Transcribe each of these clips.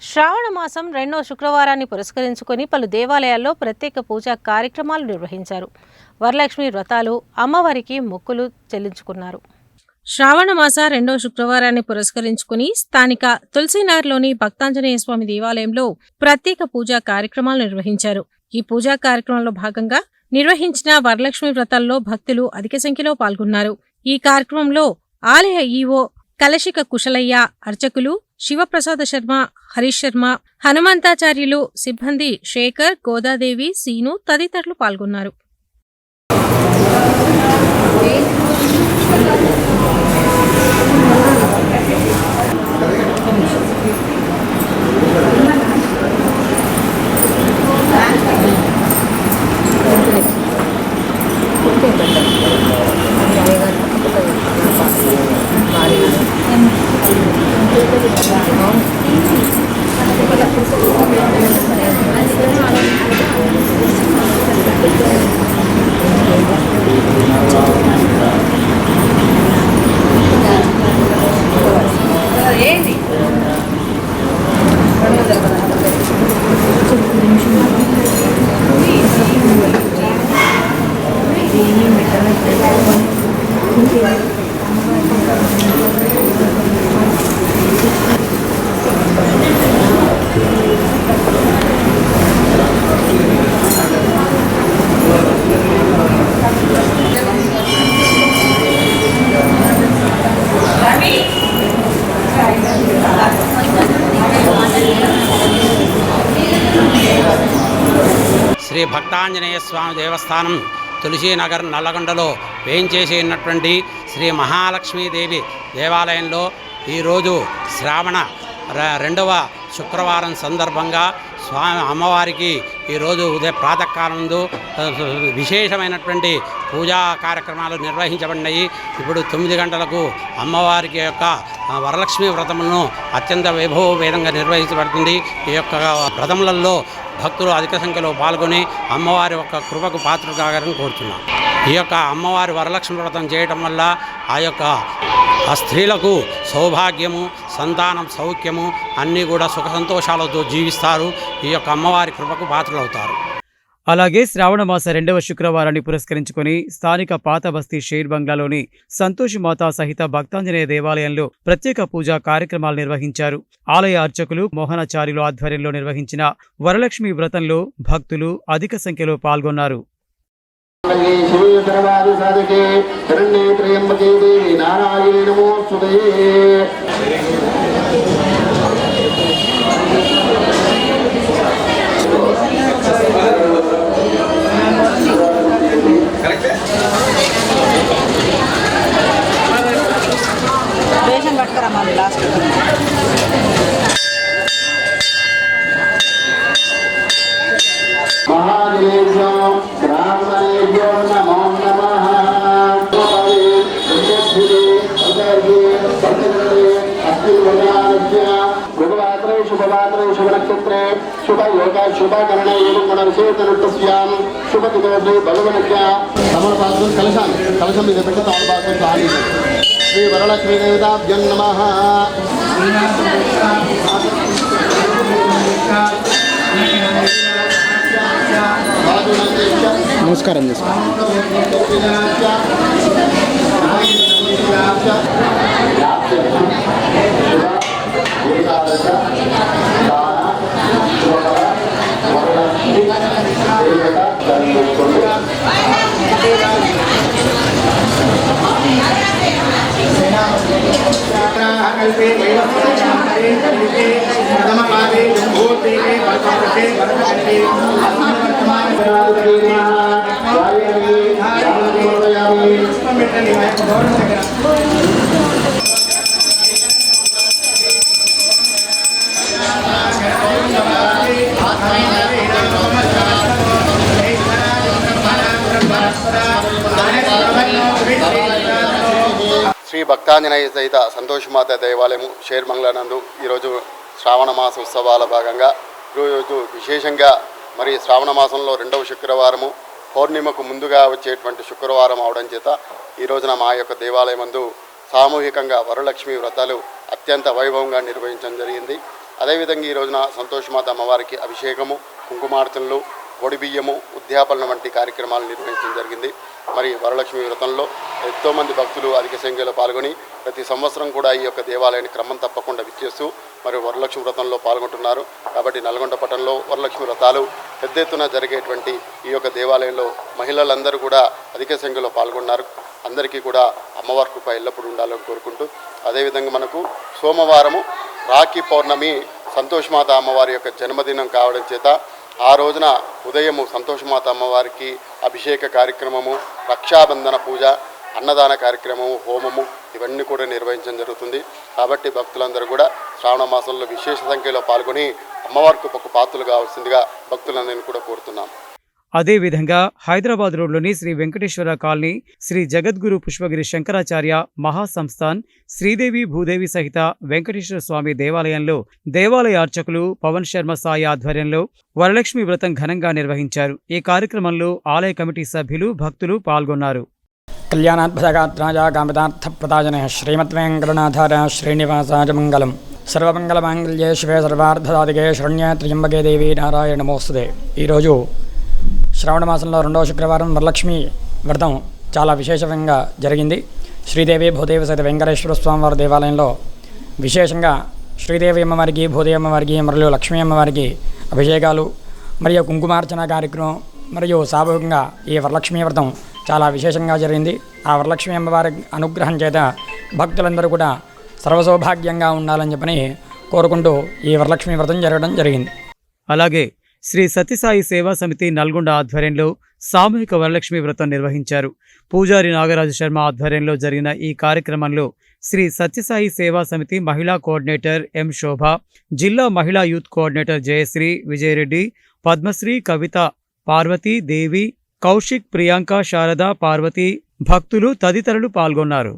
శ్రావణ మాసం రెండవ శుక్రవారాన్ని పురస్కరించుకొని పలు దేవాలయాల్లో ప్రత్యేక పూజా కార్యక్రమాలు నిర్వహించారు. వరలక్ష్మి వ్రతాలు, అమ్మవారికి మొక్కులు చెల్లించుకున్నారు. శ్రావణ మాస రెండవ శుక్రవారాన్ని పురస్కరించుకుని స్థానిక తులసీనగర్లోని భక్తాంజనేయ స్వామి దేవాలయంలో ప్రత్యేక పూజా కార్యక్రమాలు నిర్వహించారు. ఈ పూజా కార్యక్రమంలో భాగంగా నిర్వహించిన వరలక్ష్మి వ్రతాల్లో భక్తులు అధిక సంఖ్యలో పాల్గొన్నారు. ఈ కార్యక్రమంలో ఆలయ ఈవో కలశిక కుశలయ్య, అర్చకులు శివప్రసాద శర్మ, హరీష్ శర్మ, హనుమంతాచార్యులు, సిబ్బంది శేఖర్, గోదాదేవి, సీను తదితరులు పాల్గొన్నారు. శ్రీ భక్తాంజనేయ స్వామి దేవస్థానం తులసీనగర్ నల్లగొండలో వేయించేసి ఉన్నటువంటి శ్రీ మహాలక్ష్మీదేవి దేవాలయంలో ఈరోజు శ్రావణ రెండవ శుక్రవారం సందర్భంగా స్వామి అమ్మవారికి ఈరోజు ప్రాతకాలంలో విశేషమైనటువంటి పూజా కార్యక్రమాలు నిర్వహించబడినాయి. ఇప్పుడు 9 గంటలకు అమ్మవారికి యొక్క వరలక్ష్మి వ్రతములను అత్యంత వైభవపేతంగా నిర్వహించబడుతుంది. ఈ యొక్క వ్రతములలో భక్తులు అధిక సంఖ్యలో పాల్గొని అమ్మవారి యొక్క కృపకు పాత్రలు కావాలని కోరుతున్నాం. ఈ యొక్క అమ్మవారి వరలక్ష్మి వ్రతం చేయటం వల్ల ఆ స్త్రీలకు సౌభాగ్యము, సంతానం, సౌఖ్యము అన్నీ కూడా సుఖ సంతోషాలతో జీవిస్తారు. ఈ యొక్క అమ్మవారి కృపకు పాత్రలవుతారు. అలాగే శ్రావణమాస రెండవ శుక్రవారాన్ని పురస్కరించుకుని స్థానిక పాత బస్తీ షేర్ బంగ్లాలోని సంతోషిమాత సహిత భక్తాంజనేయ దేవాలయంలో ప్రత్యేక పూజా కార్యక్రమాలు నిర్వహించారు. ఆలయ అర్చకులు మోహనాచార్యులు ఆధ్వర్యంలో నిర్వహించిన వరలక్ష్మి వ్రతంలో భక్తులు అధిక సంఖ్యలో పాల్గొన్నారు. शुभनक्षत्रे शुभ योग शुभकरण एवं गुणविशेषनुष्याम शुभ दिवसे भगवनज्ञा समर्पादु कलशं कलशं इदं पेट्टु ताळपादु स्वामी श्री वरलक्ष्मी देवताभ्यो नमः. नमस्कारं శ్రీ భక్తాంజనేయ సహిత సంతోషమాత దేవాలయము షేర్ బంగ్లా నందు ఈరోజు శ్రావణ మాస ఉత్సవాల భాగంగా ఈరోజు విశేషంగా మరి శ్రావణ మాసంలో రెండవ శుక్రవారము పౌర్ణిమకు ముందుగా వచ్చేటువంటి శుక్రవారం అవడం చేత ఈ రోజున మా యొక్క దేవాలయం నందు సామూహికంగా వరలక్ష్మి వ్రతాలు అత్యంత వైభవంగా నిర్వహించడం జరిగింది. అదేవిధంగా ఈ రోజున సంతోషమాత అమ్మవారికి అభిషేకము, కుంకుమార్చనలు, ఒడిబియ్యము, ఉద్యాపన వంటి కార్యక్రమాలు నిర్వహించడం జరిగింది. మరి వరలక్ష్మి వ్రతంలో ఎంతోమంది భక్తులు అధిక సంఖ్యలో పాల్గొని ప్రతి సంవత్సరం కూడా ఈ యొక్క దేవాలయాన్ని క్రమం తప్పకుండా విచ్చేస్తూ మరి వరలక్ష్మి వ్రతంలో పాల్గొంటున్నారు. కాబట్టి నల్గొండ పట్టణంలో వరలక్ష్మి వ్రతాలు పెద్ద ఎత్తున జరిగేటువంటి ఈ యొక్క దేవాలయంలో మహిళలందరూ కూడా అధిక సంఖ్యలో పాల్గొన్నారు. అందరికీ కూడా అమ్మవారి కృప ఎల్లప్పుడూ ఉండాలని కోరుకుంటూ, అదేవిధంగా మనకు సోమవారము రాఖీ పౌర్ణమి సంతోషమాత అమ్మవారి యొక్క జన్మదినం కావడం చేత ఆ రోజున ఉదయము సంతోషమాత అమ్మవారికి అభిషేక కార్యక్రమము, రక్షాబంధన పూజ, అన్నదాన కార్యక్రమము, హోమము ఇవన్నీ కూడా నిర్వహించడం జరుగుతుంది. కాబట్టి భక్తులందరూ కూడా శ్రావణ మాసంలో విశేష సంఖ్యలో పాల్గొని అమ్మవారికి ఒక పాత్రలు కావాల్సిందిగా భక్తులందరినీ కూడా కోరుతున్నాం. అదేవిధంగా హైదరాబాద్ రోడ్లోని శ్రీ వెంకటేశ్వర కాలనీ శ్రీ జగద్గురు పుష్పగిరి శంకరాచార్య మహాసంస్థాన్ శ్రీదేవి భూదేవి సహిత వెంకటేశ్వర స్వామి దేవాలయంలో దేవాలయ అర్చకులు పవన్ శర్మ సాయి ఆధ్వర్యంలో వరలక్ష్మి వ్రతం ఘనంగా నిర్వహించారు. ఈ కార్యక్రమంలో ఆలయ కమిటీ సభ్యులు, భక్తులు పాల్గొన్నారు. కళ్యాణాద్భుతగాత్రాజ కామితార్థప్రదాయన శ్రీమద్వేంకటనాథార శ్రీనివాసాయ మంగళం. సర్వమంగళమాంగళ్యే శివే సర్వార్థదాదికే శరణ్యే త్ర్యంబకే దేవి నారాయణ నమోస్తుతే. ఈరోజు శ్రావణ మాసంలో 2వ శుక్రవారం వరలక్ష్మి వ్రతం చాలా విశేషంగా జరిగింది. శ్రీదేవి భూదేవి సహిత వెంకటేశ్వర స్వామివారి దేవాలయంలో విశేషంగా శ్రీదేవి అమ్మవారికి, భూదేవి అమ్మవారికి మరియు లక్ష్మీ అమ్మవారికి అభిషేకాలు మరియు కుంకుమార్చన కార్యక్రమం మరియు సామూహికంగా ఈ వరలక్ష్మీ వ్రతం చాలా విశేషంగా జరిగింది. ఆ వరలక్ష్మీ అమ్మవారి అనుగ్రహం చేత భక్తులందరూ కూడా సర్వసౌభాగ్యంగా ఉండాలని చెప్పని కోరుకుంటూ ఈ వరలక్ష్మీ వ్రతం జరగడం జరిగింది. అలాగే శ్రీ సత్యసాయి సేవా సమితి నల్గొండ ఆధ్వర్యంలో సామూహిక వరలక్ష్మి వ్రతం నిర్వహించారు. పూజారి నాగరాజు శర్మ ఆధ్వర్యంలో జరిగిన ఈ కార్యక్రమంలో శ్రీ సత్యసాయి సేవా సమితి మహిళా కోఆర్డినేటర్ ఎం శోభ, జిల్లా మహిళా యూత్ కోఆర్డినేటర్ జయశ్రీ, విజయరెడ్డి, పద్మశ్రీ, కవిత, పార్వతి, దేవి, కౌశిక్, ప్రియాంక, శారద, పార్వతి, భక్తులు తదితరులు పాల్గొన్నారు.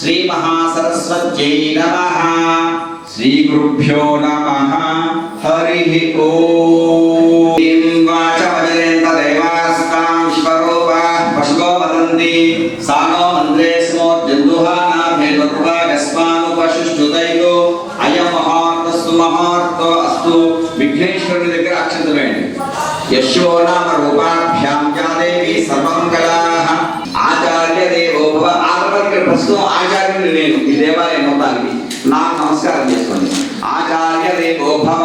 శ్రీ మహాసరస్వత్యై నమః. శ్రీ గురుభ్యో నమః. హరి ఓం. వాచమజయంత దేవాస్తాం విశ్వరూపాః పశుగో వదంతి సానో మంత్రే స్మో జంతుహానా భేదత్వాగస్మానుపశుష్టుతైలో అయం మహార్తస్తు మహార్తో అస్తు. విఘ్నేశ్వరుని దగ్గర అక్షంతలు వేయండి. యశో నామ రూపాభ్యాం జాదేవి సర్వమంగళాః. ఆచార్య దేవో భవ. ఆచార్య ప్రస్తుతం ఆచార్యుని నేను ఈ దేవాలయం మొత్తానికి నాకు నమస్కారం చేసుకోండి. ఆచార్య దేవో భవ.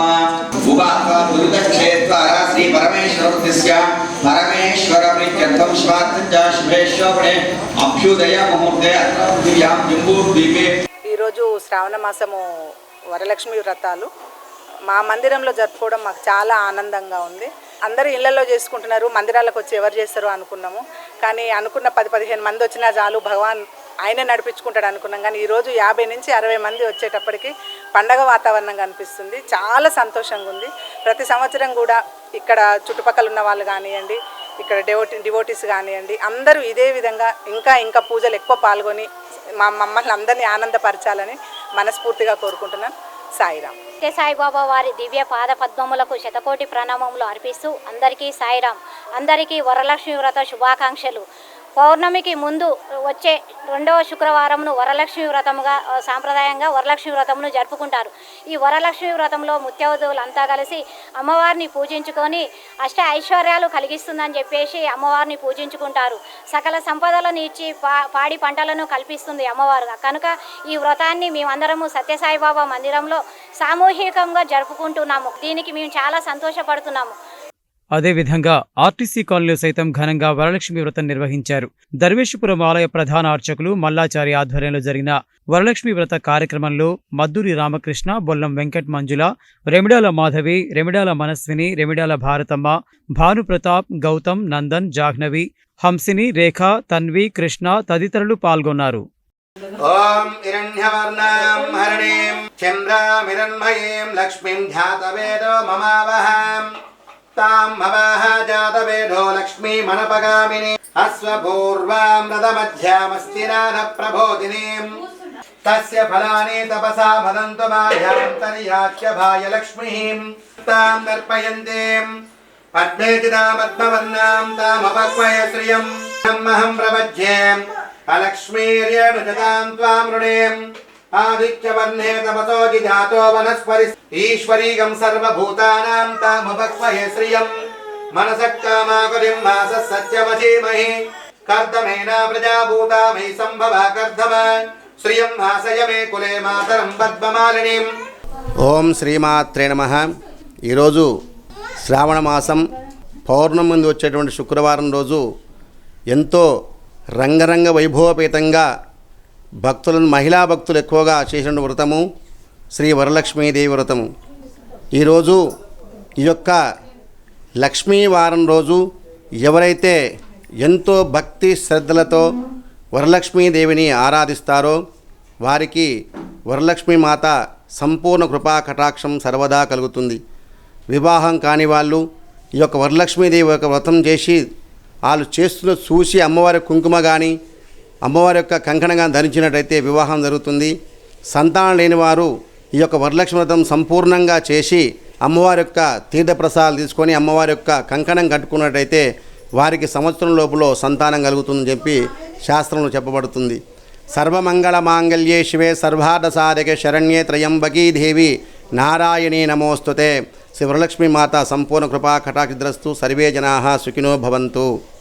ఉవాస దురిత క్షేత్ర శ్రీ పరమేశ్వరస్య పరమేశ్వర ప్రీత్యర్థం స్వార్థంచ శుభేశ్వరే అభ్యుదయ ముహూర్తే అత్రద్వియాం జంబూద్వీపే. ఈరోజు శ్రావణ మాసము వరలక్ష్మి వ్రతాలు మా మందిరంలో జరుపుకోవడం మాకు చాలా ఆనందంగా ఉంది. అందరూ ఇళ్లలో చేసుకుంటున్నారు, మందిరాలకు వచ్చి ఎవరు చేస్తారో అనుకున్నాము. కానీ అనుకున్న 10-15 మంది వచ్చినా చాలు, భగవాన్ ఆయనే నడిపించుకుంటాడు అనుకున్నాం. కానీ ఈరోజు 50 నుంచి 60 మంది వచ్చేటప్పటికి పండగ వాతావరణం కనిపిస్తుంది. చాలా సంతోషంగా ఉంది. ప్రతి సంవత్సరం కూడా ఇక్కడ చుట్టుపక్కల ఉన్న వాళ్ళు కానివ్వండి, ఇక్కడ డివోటీస్ కానివ్వండి, అందరూ ఇదే విధంగా ఇంకా పూజలు ఎక్కువ పాల్గొని మమ్మల్ని అందరినీ ఆనందపరచాలని మనస్ఫూర్తిగా కోరుకుంటున్నాను. సాయిరామ్. సాయిబాబా వారి దివ్య పాద పద్మములకు శతకోటి ప్రణామములు అర్పిస్తూ అందరికీ సాయిరామ్. అందరికీ వరలక్ష్మి వ్రత శుభాకాంక్షలు. పౌర్ణమికి ముందు వచ్చే 2వ శుక్రవారంను వరలక్ష్మి వ్రతముగా సాంప్రదాయంగా వరలక్ష్మి వ్రతమును జరుపుకుంటారు. ఈ వరలక్ష్మి వ్రతంలో ముత్యవధువులు అంతా కలిసి అమ్మవారిని పూజించుకొని అష్ట ఐశ్వర్యాలు కలిగిస్తుందని చెప్పేసి అమ్మవారిని పూజించుకుంటారు. సకల సంపదలను ఇచ్చి పాడి పంటలను కల్పిస్తుంది అమ్మవారు. కనుక ఈ వ్రతాన్ని మేమందరము సత్యసాయిబాబా మందిరంలో సామూహికంగా జరుపుకుంటున్నాము. దీనికి మేము చాలా సంతోషపడుతున్నాము. అదేవిధంగా ఆర్టీసీ కాలనీలో సైతం ఘనంగా వరలక్ష్మి వ్రతం నిర్వహించారు. దర్వేషపురం ఆలయ ప్రధాన అర్చకులు మల్లాచారి ఆధ్వర్యంలో జరిగిన వరలక్ష్మి వ్రత కార్యక్రమంలో మద్దూరి రామకృష్ణ, బొల్లం వెంకట్ మంజుల, రెమిడాల మాధవి, రెమిడాల మనస్విని, రెమిడాల భారతమ్మ, భానుప్రతాప్, గౌతమ్, నందన్, జాహ్నవి, హంసిని, రేఖ, తన్వి, కృష్ణ తదితరులు పాల్గొన్నారు. ఓం హిరణ్యవర్ణాం హరిణీం చంద్రామిరణ్మయీం లక్ష్మీం ధ్యాతవేదో మమావహాం తాం మవాహ జాతవేదో లక్ష్మీమనపగామిని అశ్వపూర్వాం రథమధ్యామస్తినాథ ప్రబోధినీం తస్య ఫలాని తపసా భదంతు మాయాం తనియాచ్య భాయ లక్ష్మీం తాం దర్పయంతీం పద్మేతిదామద్మవర్ణాం తామపక్వయ శ్రియం అహం ప్రపజ్యే అలక్ష్మీర్యనుజతాం త్వాం రుణేం ఆదిత్యవర్ణే తపతో జిజాతో వనస్పరి ఈశ్వరీగం సర్వభూతానాం తాముపక్వయే శ్రియం మనసక్కామాకులిం మాస సత్యమధీమహి కర్దమేన ప్రజాభూతా మయి సంభవ కర్దమ శ్రియం హాసయ మే కులే మాతరం పద్మమాలినీం. ఓం శ్రీమాత్రే నమః. ఈరోజు శ్రావణ మాసం పౌర్ణమి ముందు వచ్చేటువంటి శుక్రవారం రోజు ఎంతో రంగరంగ వైభవపేతంగా భక్తులను మహిళా భక్తులు ఎక్కువగా చేసిన వ్రతము శ్రీ వరలక్ష్మీదేవి వ్రతము. ఈరోజు ఈ యొక్క లక్ష్మీ వారం రోజు ఎవరైతే ఎంతో భక్తి శ్రద్ధలతో వరలక్ష్మీదేవిని ఆరాధిస్తారో వారికి వరలక్ష్మీ మాత సంపూర్ణ కృపా కటాక్షం సర్వదా కలుగుతుంది. వివాహం కాని వాళ్ళు ఈ యొక్క వరలక్ష్మీదేవి యొక్క వ్రతం చేసి వాళ్ళు చేస్తున్న చూసి అమ్మవారి కుంకుమ కానీ అమ్మవారి యొక్క కంకణం కానీ ధరించినట్టయితే వివాహం జరుగుతుంది. సంతానం లేని వారు ఈ యొక్క వరలక్ష్మి వ్రతం సంపూర్ణంగా చేసి అమ్మవారి యొక్క తీర్థప్రసాదాలు తీసుకొని అమ్మవారి యొక్క కంకణం కట్టుకున్నట్టయితే వారికి సంవత్సరం లోపల సంతానం కలుగుతుందని చెప్పి శాస్త్రంలో చెప్పబడుతుంది. సర్వమంగళ మాంగళ్యే శివే సర్వార్థ సాధకే శరణ్యే త్రయంబకీ దేవి నారాయణీ నమోస్తుతే. శ్రీ వరలక్ష్మీ మాత సంపూర్ణ కృపా కటాక్షిద్రస్తు. సర్వే జనాః సుఖినో భవంతు.